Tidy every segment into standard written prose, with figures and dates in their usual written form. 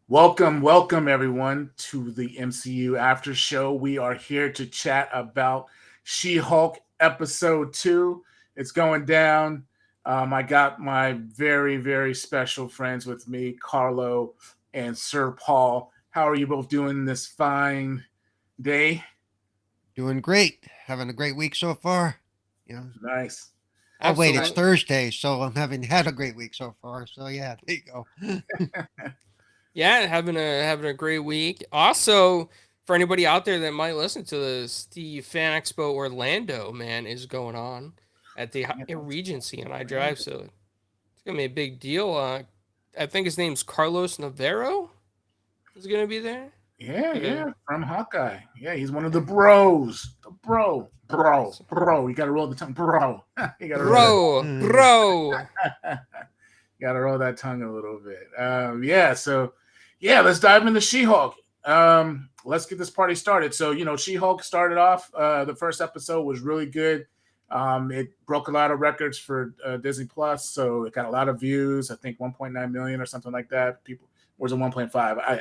Welcome everyone to the MCU After Show. We are here to chat about She-Hulk episode 2. It's going down. I got my very special friends with me, Carlo and Sir Paul. How are you both doing this fine day? Doing great. Having a great week so far. You know. Nice. Oh wait, it's Absolutely. Thursday, so I'm having had a great week so far. So yeah, there you go. Yeah, having a great week. Also, for anybody out there that might listen to this, the Fan Expo Orlando man is going on at the Yeah, Regency on yeah, iDrive, so it's gonna be a big deal. I think his name's Carlos Navarro is gonna be there. Uh, yeah, from Hawkeye. Yeah, he's one of the bros. The bro. You got to roll the tongue, bro. You got to roll that. bro. Got to roll that tongue a little bit. Let's dive into She-Hulk. Let's get this party started. So, She-Hulk started off. The first episode was really good. It broke a lot of records for Disney Plus, so it got a lot of views. I think 1.9 million or something like that. People, or was it 1.5? I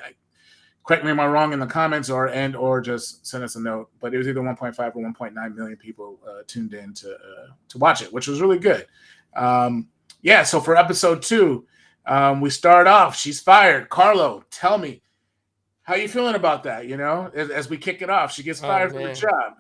correct me if I'm wrong in the comments or just send us a note. But it was either 1.5 or 1.9 million people tuned in to watch it, which was really good. So for episode 2, we start off. She's fired. Carlo, tell me, how you feeling about that? As we kick it off, she gets Oh fired from the man. job.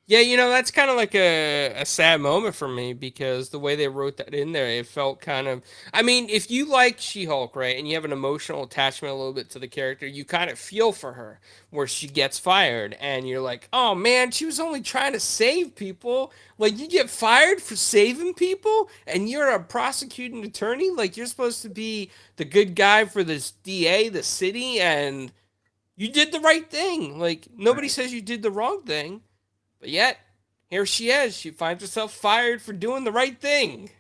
Yeah, that's kind of like a sad moment for me because the way they wrote that in there, it felt kind of. I mean, if you like She Hulk, right, and you have an emotional attachment a little bit to the character, you kind of feel for her where she gets fired, and you're like, oh man, she was only trying to save people. Like, you get fired for saving people, and you're a prosecuting attorney. Like, you're supposed to be the good guy for this DA, the city, and you did the right thing. Like, nobody Right, says you did the wrong thing. But yet, here she is. She finds herself fired for doing the right thing.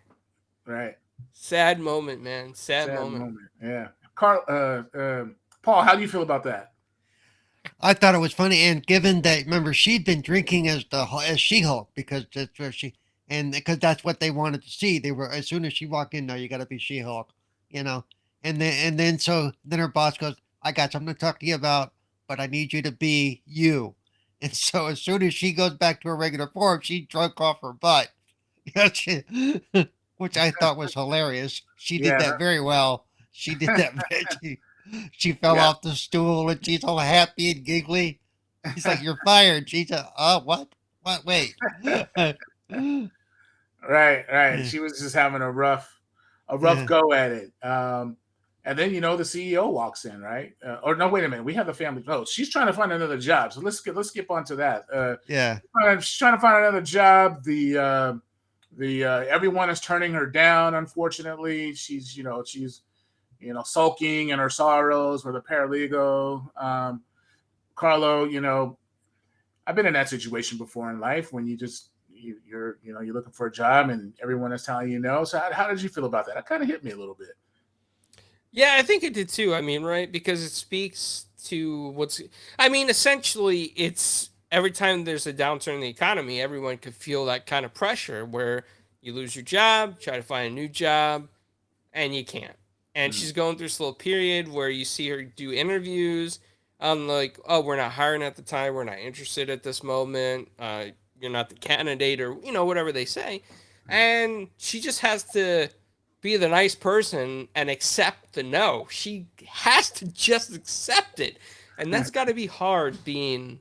right. Sad moment, man. Sad Sad moment. moment. Yeah. Paul, how do you feel about that? I thought it was funny, and given that remember she'd been drinking as She-Hulk because that's where she and because that's what they wanted to see. They were as soon as she walked in, no, you got to be She-Hulk, you know. And then her boss goes, "I got something to talk to you about, but I need you to be you." And so as soon as she goes back to her regular form, she drunk off her butt. Which I thought was hilarious. She did Yeah. that very well. She did that. She fell Yeah. off the stool and she's all happy and giggly. He's like, "You're fired." She's like, what? What? Wait. Right. She was just having a rough Yeah. go at it. And then the CEO walks in, right? Or no, wait a minute. We have the family. Oh, she's trying to find another job. So let's skip on to that. Yeah. She's trying to find another job. The everyone is turning her down. Unfortunately, she's sulking in her sorrows with a paralegal. Carlo, I've been in that situation before in life when you're looking for a job and everyone is telling you no. So how did you feel about that? That kind of hit me a little bit. Yeah, I think it did too. I mean, right? Because it speaks to what's. I mean, essentially, it's every time there's a downturn in the economy, everyone could feel that kind of pressure where you lose your job, try to find a new job, and you can't. And Mm, she's going through a slow period where you see her do interviews. Like, oh, we're not hiring at the time. We're not interested at this moment. You're not the candidate, or whatever they say. mm. And she just has to be the nice person and accept the no. She has to just accept it, and that's got to be hard being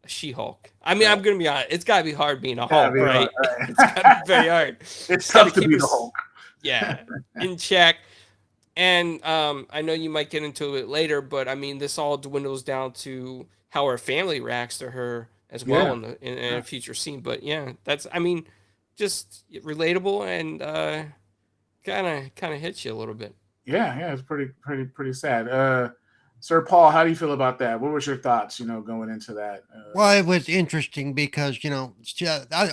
a She-Hulk. I mean, Right. I'm gonna be honest. It's got to be hard being a Gotta Hulk, be hard. right? It's got to be very hard. It's She's got to tough to keep be her, the Hulk. yeah, in check. And I know you might get into it later, but I mean, this all dwindles down to how her family reacts to her as well Yeah. in a future scene. But yeah, that's I mean, just relatable and kind of hits you a little bit. Yeah. It's pretty sad. Sir Paul, how do you feel about that? What was your thoughts? Going into that. Well, it was interesting because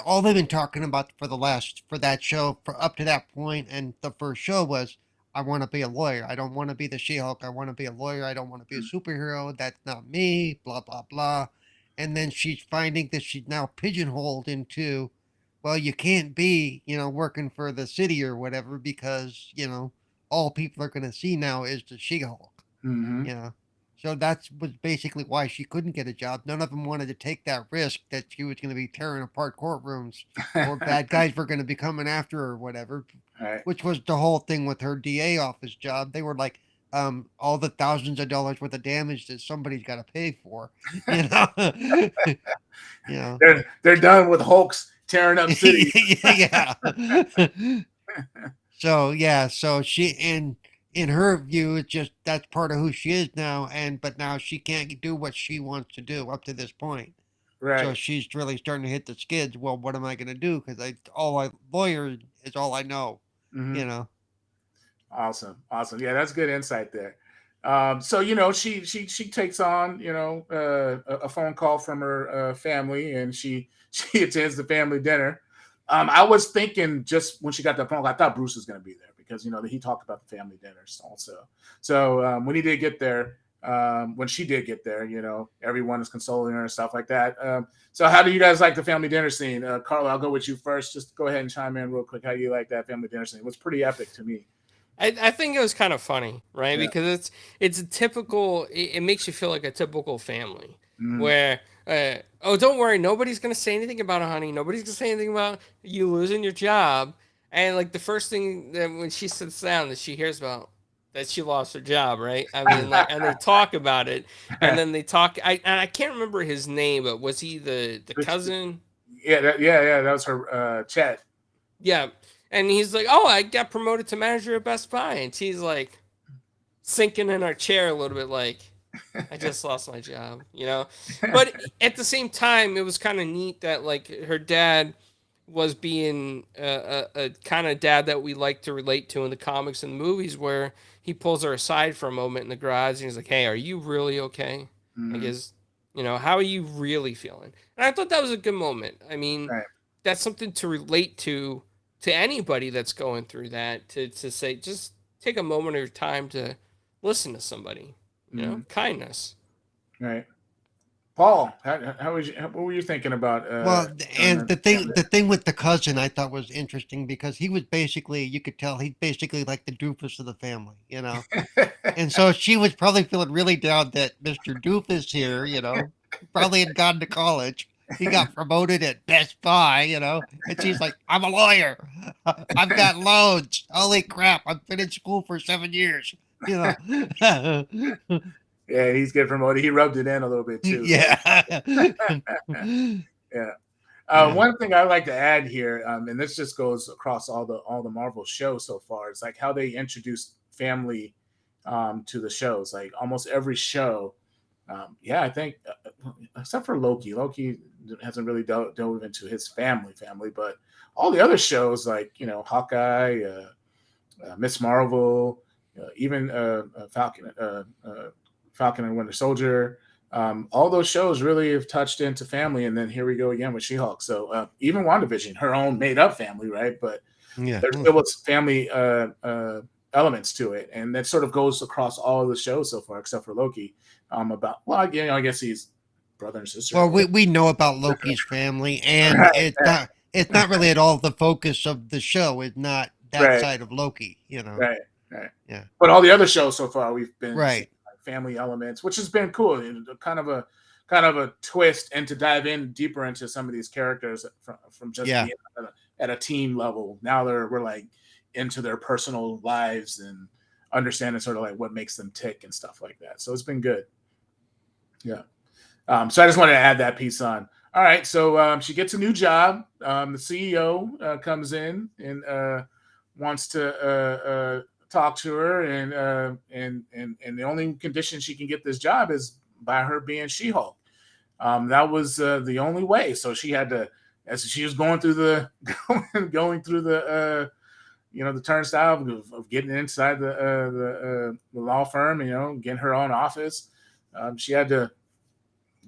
all they've been talking about for that show for up to that point, and the first show was, "I want to be a lawyer. I don't want to be the She-Hulk. I want to be a lawyer. I don't want to be a superhero. That's not me." Blah blah blah. And then she's finding that she's now pigeonholed into, well, you can't be working for the city or whatever because all people are going to see now is the She-Hulk. Mm-hmm. You know, so that was basically why she couldn't get a job. None of them wanted to take that risk that she was going to be tearing apart courtrooms or bad guys were going to be coming after her or whatever. Right. Which was the whole thing with her DA office job. They were like, all the thousands of dollars worth of damage that somebody's got to pay for, you know. You know. They're done with Hulks tearing up cities. Yeah. So yeah, so she in her view, it's just that's part of who she is now, but now she can't do what she wants to do up to this point. Right. So she's really starting to hit the skids. Well, what am I going to do? Because lawyer is all I know. Mm-hmm. You know. Awesome. Yeah, that's good insight there. So she takes on a phone call from her family, and she attends the family dinner. I was thinking just when she got that phone call, I thought Bruce was going to be there because he talked about the family dinners also. So when he did get there, when she did get there, everyone is consoling her and stuff like that. So how do you guys like the family dinner scene? Carlo, I'll go with you first. Just go ahead and chime in real quick. How you like that family dinner scene? It was pretty epic to me. I think it was kind of funny, right? Yeah. Because it's a typical. It makes you feel like a typical family Mhm. where, oh, don't worry, nobody's gonna say anything about it, honey. Nobody's gonna say anything about you losing your job. And like the first thing that when she sits down, that she hears about that she lost her job, right? I mean, like, and they talk about it, and then they talk. I can't remember his name, but was he the cousin? Yeah, that was her chat. Yeah. And he's like, oh, I got promoted to manager at Best Buy. And she's like sinking in her chair a little bit like, I just lost my job, But at the same time, it was kind of neat that like her dad was being a kind of dad that we like to relate to in the comics and the movies, where he pulls her aside for a moment in the garage and he's like, hey, are you really okay? Mm-hmm. I guess, how are you really feeling? And I thought that was a good moment. I mean, Right. That's something to relate to anybody that's going through that, to say, just take a moment of your time to listen to somebody, kindness. Right. Paul, what were you thinking about? Well, and the thing with the cousin I thought was interesting because he was basically, you could tell he's basically like the doofus of the family, And so she was probably feeling really down that Mr. Doofus here, probably had gone to college. He got promoted at Best Buy, and she's like, I'm a lawyer. I've got loans. Holy crap. I've been in school for 7 years, Yeah, he's getting promoted. He rubbed it in a little bit too. Yeah. Yeah. One thing I like to add here, and this just goes across all the Marvel shows so far, is like how they introduce family to the shows. Like almost every show, I think except for Loki. Loki hasn't really dove into his family, but all the other shows like Hawkeye, Miss Marvel, even Falcon and Winter Soldier. All those shows really have touched into family, and then here we go again with She-Hulk. So even WandaVision, her own made-up family, right? But there still was family elements to it, and that sort of goes across all of the shows so far, except for Loki. I guess he's brother and sister. Well, we know about Loki's family, and it's not really at all the focus of the show. It's not that side of Loki, Right. Yeah. But all the other shows so far, we've been right. Family elements, which has been cool. Kind of a twist, and to dive in deeper into some of these characters from just being at a team level. Now we're like into their personal lives and understanding sort of like what makes them tick and stuff like that. So it's been good. Yeah. So I just wanted to add that piece on. All right. So she gets a new job. The CEO comes in and wants to talk to her, and the only condition she can get this job is by her being She-Hulk. That was the only way. So she had to, as she was going through the the turnstile of getting inside the law firm, getting her own office. She had to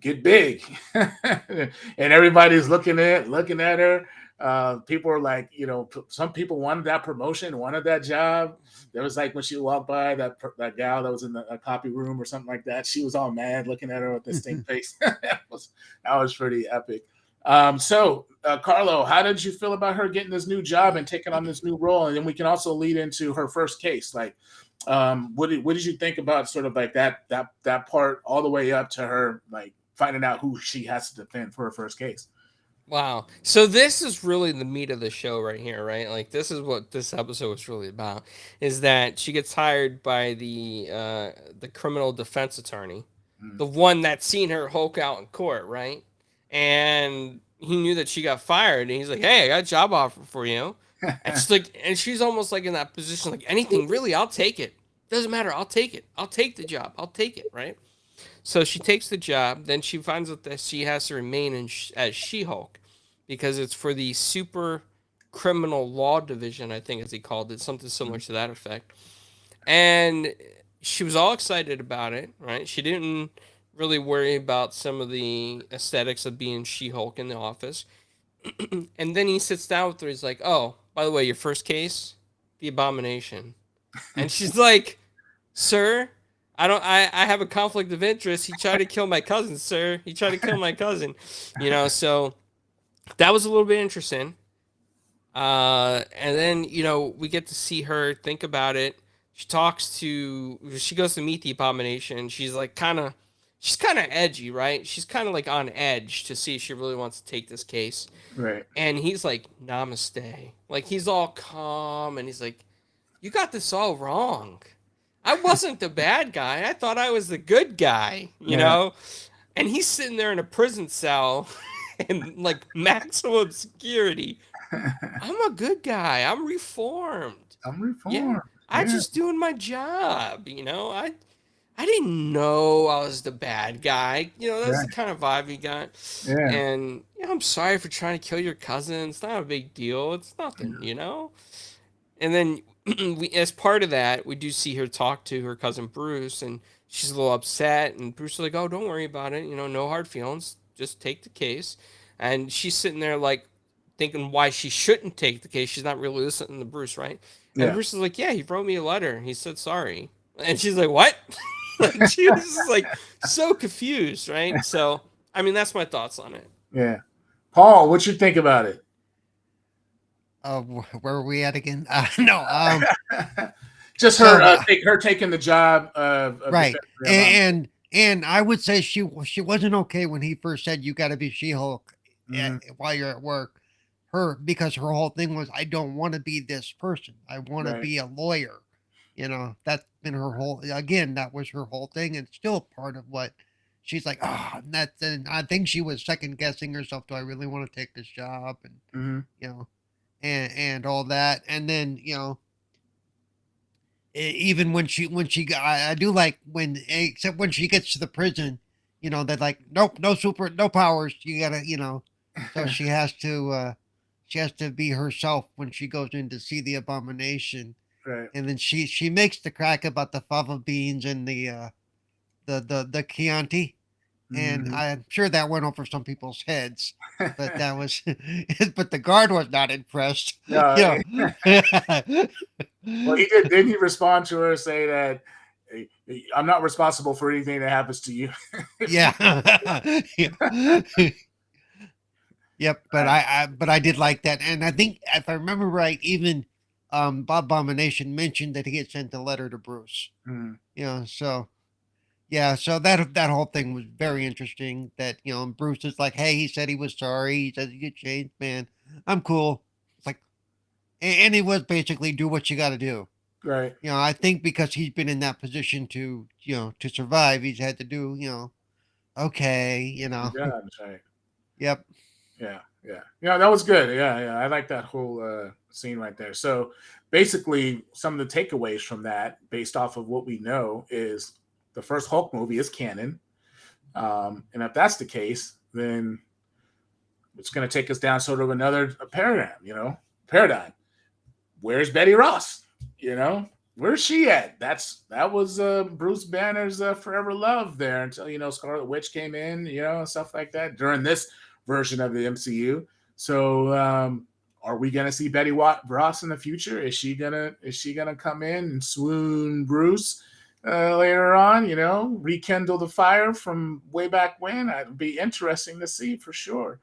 get big, and everybody's looking at her. People are like, some people wanted that promotion, wanted that job. There was like when she walked by that gal that was in the copy room or something like that. She was all mad looking at her with this stink face. that was pretty epic. So Carlo, how did you feel about her getting this new job and taking on this new role? And then we can also lead into her first case. Like, What did you think about sort of like that part all the way up to her like finding out who she has to defend for her first case? Wow. So this is really the meat of the show right here, right? Like this is what this episode was really about, is that she gets hired by the criminal defense attorney, Mm. the one that's seen her Hulk out in court, right? And he knew that she got fired, and he's like, "Hey, I got a job offer for you." And she's like, and she's almost like in that position, like anything, really, I'll take it. Doesn't matter, I'll take it. I'll take the job. I'll take it, right? So she takes the job. Then she finds out that she has to remain as She-Hulk because it's for the Super Criminal Law Division, I think, as he called it, something similar to that effect. And she was all excited about it, right? She didn't really worry about some of the aesthetics of being She-Hulk in the office. And then he sits down with her. He's like, "Oh, by the way, your first case, the Abomination." And she's like, "Sir, I have a conflict of interest. He tried to kill my cousin, sir. He tried to kill my cousin." So that was a little bit interesting. And then, we get to see her think about it. She goes to meet the Abomination. She's kind of edgy, right? She's kind of like on edge to see if she really wants to take this case. Right. And he's like, "Namaste." Like, he's all calm and he's like, "You got this all wrong. I wasn't the bad guy. I thought I was the good guy, you know?" And he's sitting there in a prison cell in like maximum security. "I'm a good guy. I'm reformed. I'm Yeah. reformed. I'm just doing my job, I didn't know I was the bad guy. That's the kind of vibe he got. Yeah. And I'm sorry for trying to kill your cousin. It's not a big deal. It's nothing, And then as part of that, we do see her talk to her cousin Bruce, and she's a little upset. And Bruce is like, "Oh, don't worry about it. No hard feelings. Just take the case." And she's sitting there like thinking why she shouldn't take the case. She's not really listening to Bruce, right? And Bruce is like, "Yeah, he wrote me a letter. He said sorry." And she's like, "What?" Like, she was just like so confused, right? So, I mean, that's my thoughts on it. Yeah. Paul, what you think about it? Where are we at again? No. Just her, her taking the job of right, and I would say she wasn't okay when he first said you got to be She-Hulk while you're at work. Because her whole thing was, I don't want to be this person. I want to be a lawyer. That's been her whole. Again, that was her whole thing, and still part of what she's like. And I think she was second guessing herself. Do I really want to take this job? And and all that, and then even when she got, I do like except when she gets to the prison, they're like, nope, no powers, you gotta, so she has to be herself when she goes in to see the Abomination, right? And then she makes the crack about the fava beans and the Chianti. And I'm sure that went over some people's heads, but that was, but the guard was not impressed. No. Well, he did. Didn't he respond to her, say that I'm not responsible for anything that happens to you? Yeah. Yep. But I did like that, and I think if I remember right, even Bob Abomination mentioned that he had sent a letter to Bruce. So. Yeah, so that whole thing was very interesting. That Bruce is like, "Hey, he said he was sorry. He said you changed, man. I'm cool." It's like, and he was basically do what you got to do, right? I think because he's been in that position to to survive, he's had to do okay, Yeah, that's right. Yep. Yeah. That was good. Yeah. I like that whole scene right there. So basically, some of the takeaways from that, based off of what we know, is the first Hulk movie is canon. And if that's the case, then it's going to take us down sort of another paradigm. Where's Betty Ross? Where's she at? That was Bruce Banner's Forever Love there until, Scarlet Witch came in, stuff like that during this version of the MCU. So are we going to see Betty Ross in the future? Is she gonna come in and swoon Bruce later on, rekindle the fire from way back when? It'd be interesting to see for sure.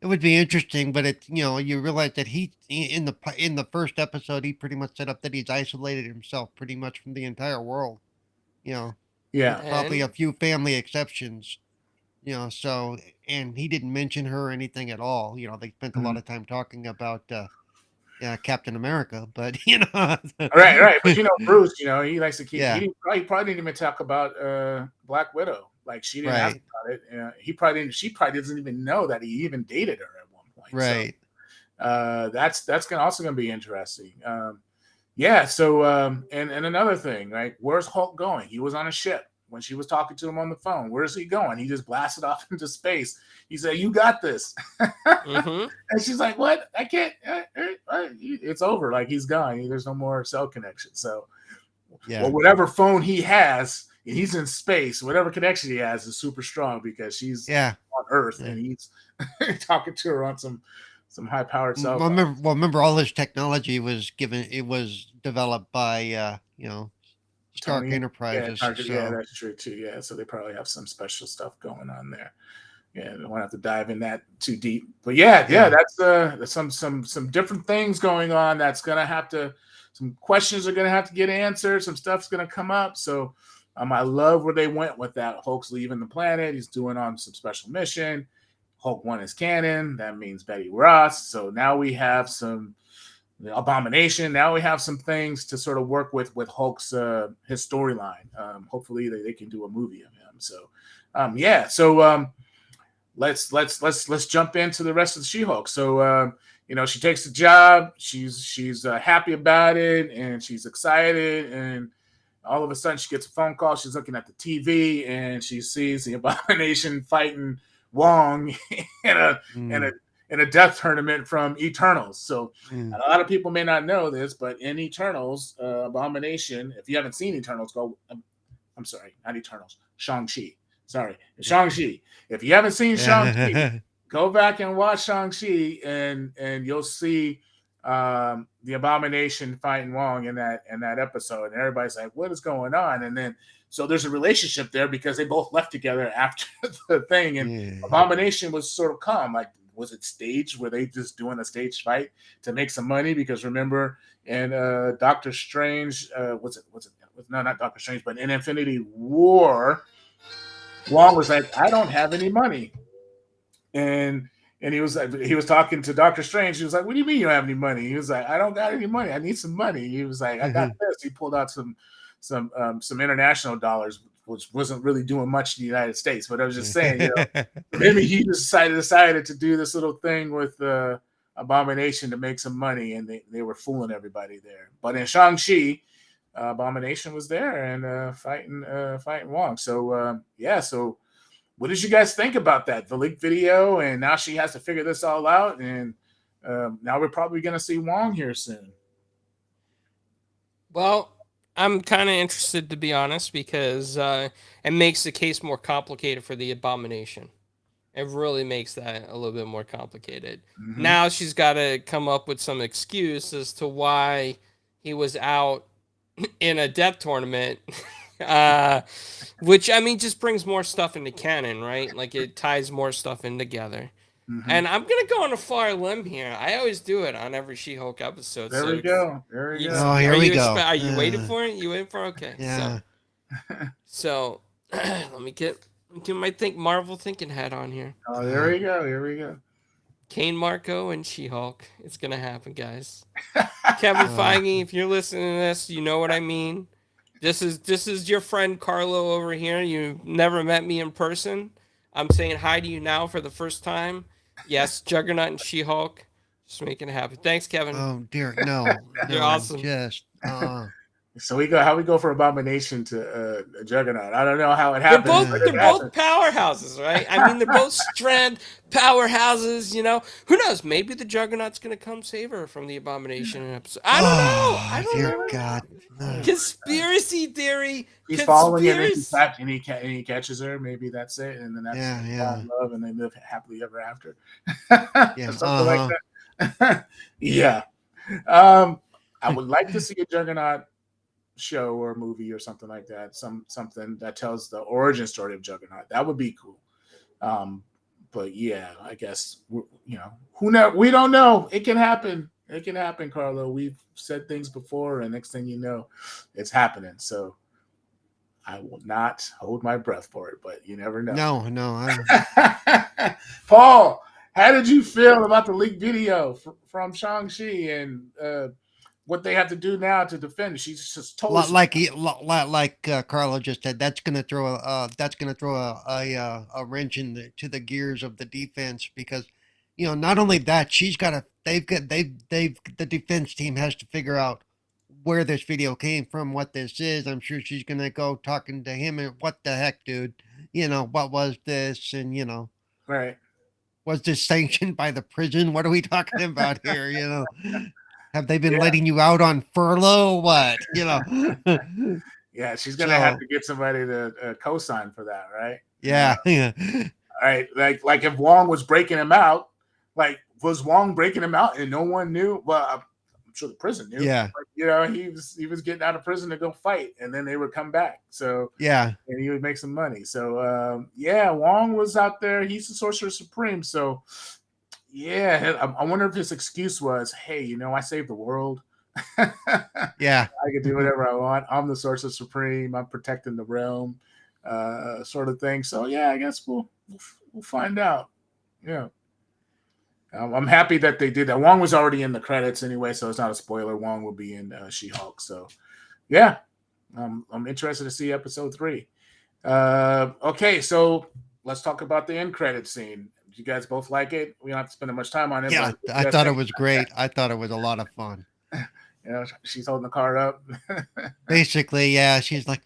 It would be interesting, but it you realize that in the first episode he pretty much set up that he's isolated himself pretty much from the entire world. You know, with Yeah. probably a And few family exceptions. So and he didn't mention her or anything at all. They spent a lot Mhm. of time talking about Captain America, but you know, Right, right. But Bruce, he likes to keep. yeah, He probably didn't even talk about Black Widow. Like she didn't ask right, about it. He probably didn't. She probably doesn't even know that he even dated her at one point. So right. that's also gonna be interesting. Yeah. So and another thing, right? Where's Hulk going? He was on a ship when she was talking to him on the phone. Where's he going? He just blasted off into space. He said, "You got this." mm-hmm. And she's like, "What? I can't. It's over. Like he's gone. There's no more cell connection." So, well, Yeah, whatever phone he has, he's in space. Whatever connection he has is super strong because she's yeah. on Earth Yeah. and he's talking to her on some high powered cell phone. Remember, all this technology was given. It was developed by Stark Tony, yeah, Enterprises. Target, yeah, So that's true too. Yeah, so they probably have some special stuff going on there. Yeah, don't want to have to dive in that too deep. But yeah, yeah, that's some different things going on. That's gonna have to some questions are gonna have to get answered. Some stuff's gonna come up. So I love where they went with that. Hulk's leaving the planet. He's doing on some special mission. Hulk 1 is canon. That means Betty Ross. So now we have some Abomination. Now we have some things to sort of work with Hulk's his storyline. Hopefully they can do a movie of him. So yeah. So let's jump into the rest of the She-Hulk. So she takes the job. She's happy about it and she's excited. And all of a sudden she gets a phone call. She's looking at the TV and she sees the Abomination fighting Wong in a in a mm, in a death tournament from Eternals. So mm. a lot of people may not know this, but in Eternals, Abomination, if you haven't seen Eternals, go. I'm sorry, not Eternals. Shang-Chi. Sorry, Shang-Chi. If you haven't seen Shang-Chi, Yeah. go back and watch Shang-Chi, and you'll see the Abomination fighting Wong in that episode, and everybody's like, "What is going on?" And then so there's a relationship there because they both left together after the thing, and Yeah. Abomination was sort of calm. Like, was it staged? Were they just doing a stage fight to make some money? Because remember, in Doctor Strange, was it? No, not Doctor Strange, but in Infinity War, Wong was like, "I don't have any money," and he was talking to Doctor Strange. He was like, "What do you mean you don't have any money?" He was like, "I don't got any money. I need some money." He was like, "I got this." He pulled out some international dollars, which wasn't really doing much in the United States. But I was just saying, maybe he decided to do this little thing with Abomination to make some money, and they were fooling everybody there. But in Shang-Chi, Abomination was there and fighting Wong. So yeah, so what did you guys think about that? The leaked video, and now she has to figure this all out, and now we're probably going to see Wong here soon. Well, I'm kind of interested, to be honest, because it makes the case more complicated for the Abomination. It really makes that a little bit more complicated. Mm-hmm. Now she's got to come up with some excuse as to why he was out in a death tournament. Which, I mean, just brings more stuff into canon, right? Like, it ties more stuff in together. Mm-hmm. And I'm going to go on a far limb here. I always do it on every She-Hulk episode. There So we go. There we you, go. Oh, here we go. are you waiting for it? You waiting for it? Okay. Yeah. So let me get my Marvel thinking hat on here. Oh, there we go. Here we go. Kane Marco and She-Hulk. It's gonna happen, guys. Kevin Feige, if you're listening to this, you know what I mean. This is your friend Carlo over here. You've never met me in person. I'm saying hi to you now for the first time. Yes, Juggernaut and She-Hulk. Just making it happen. Thanks, Kevin. Oh dear, no, You're no, awesome. just So how we go for Abomination to Juggernaut. I don't know how it happened. They're both powerhouses, right? I mean, they're both strand powerhouses. Who knows? Maybe the Juggernaut's gonna come save her from the Abomination episode. I don't know. I don't dear know. God. Conspiracy theory. He's following her and he catches her. Maybe that's it, and then that's fall in love, and they live happily ever after. Yeah, something like that. Yeah. I would like to see a Juggernaut show or movie or something like that. Something that tells the origin story of Juggernaut. That would be cool. But yeah, I guess who know. We don't know. It can happen. It can happen, Carlo. We've said things before, and next thing you know, it's happening. So I will not hold my breath for it, but you never know. No. Paul, how did you feel about the leaked video from Shang-Chi and what they have to do now to defend? She's just totally like Carlo just said. That's gonna throw a wrench to the gears of the defense, because not only that, the defense team has to figure out where this video came from, what this is. I'm sure she's gonna go talking to him and, what the heck, dude? What was this? And right. was this sanctioned by the prison? What are we talking about here? Have they been letting you out on furlough? What? Yeah, she's gonna have to get somebody to co-sign for that, right? Yeah. All right, like if Wong was breaking him out, was Wong breaking him out and no one knew? Well, I'm sure the prison knew. Yeah. But, he was getting out of prison to go fight, and then they would come back. So yeah, and he would make some money. So Wong was out there. He's the Sorcerer Supreme. So yeah, I wonder if his excuse was, hey, I saved the world. Yeah, I can do whatever I want. I'm the Sorcerer Supreme. I'm protecting the realm, sort of thing. So yeah, I guess we'll find out. Yeah, I'm happy that they did that. Wong was already in the credits anyway, so it's not a spoiler. Wong will be in She-Hulk. So yeah, I'm interested to see episode 3. Okay, so let's talk about the end credit scene. You guys both like it? We don't have to spend much time on it. Yeah, I thought it was great. I thought it was a lot of fun. She's holding the card up. Basically, yeah, she's like,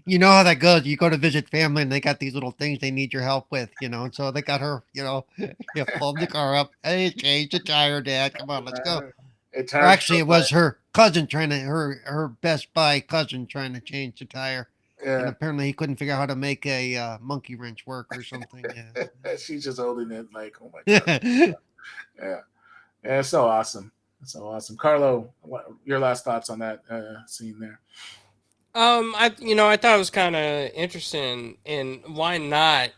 you know how that goes. You go to visit family and they got these little things they need your help with, and so they got her, pulled the car up. Hey, change the tire, Dad. Come on, let's go. It was her cousin her Best Buy cousin trying to change the tire. Yeah. And apparently he couldn't figure out how to make a monkey wrench work or something. Yeah. She's just holding it like, oh my God. Yeah, it's so awesome. It's so awesome. Carlo, your last thoughts on that scene there? I thought it was kind of interesting, and why not?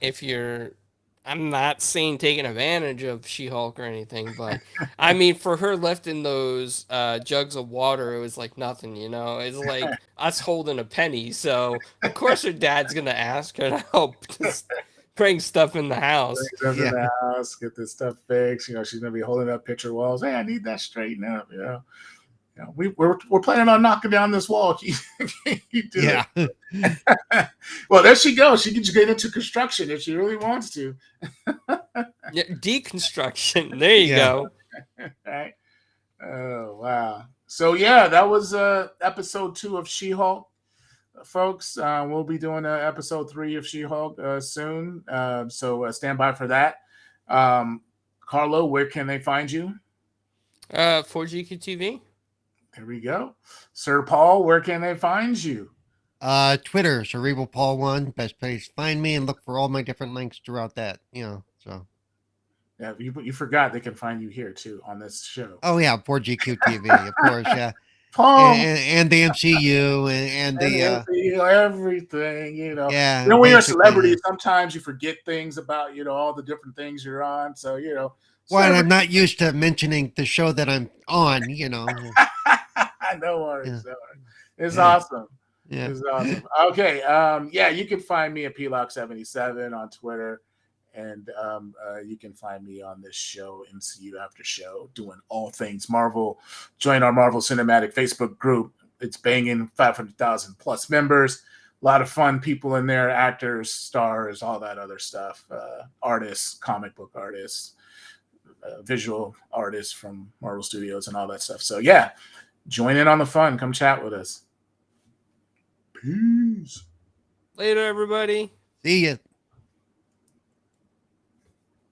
I'm not saying taking advantage of She-Hulk or anything, but I mean, for her lifting those jugs of water, it was like nothing, It's like us holding a penny. So of course her dad's gonna ask her to help just bring stuff in the house. Bring stuff in the house, get this stuff fixed. She's gonna be holding up picture walls. Hey, I need that straightened up. We're planning on knocking down this wall. You do it. Well, there she goes. She can just get into construction if she really wants to. Yeah, deconstruction. There you go. Right. Oh wow. So yeah, that was episode 2 of She-Hulk, folks. We'll be doing episode 3 of She-Hulk soon. So stand by for that. Carlo, where can they find you? 4GQTV. There we go. Sir Paul, where can they find you? Twitter, Cerebral Paul 1, best place to find me, and look for all my different links throughout that, so. Yeah, you forgot they can find you here too on this show. Oh yeah, 4GQTV, of course, yeah. Paul and the MCU and the MCU, everything, Yeah. When you're a celebrity, sometimes you forget things about all the different things you're on. So Well, I'm not used to mentioning the show that I'm on, No worries. It's awesome. Yeah. It's awesome. Okay. You can find me at PLock77 on Twitter. And you can find me on this show, MCU After Show, doing all things Marvel. Join our Marvel Cinematic Facebook group. It's banging 500,000 plus members. A lot of fun people in there, actors, stars, all that other stuff. Artists, comic book artists, visual artists from Marvel Studios and all that stuff. So yeah, join in on the fun. Come chat with us. Peace. Later, everybody. See ya.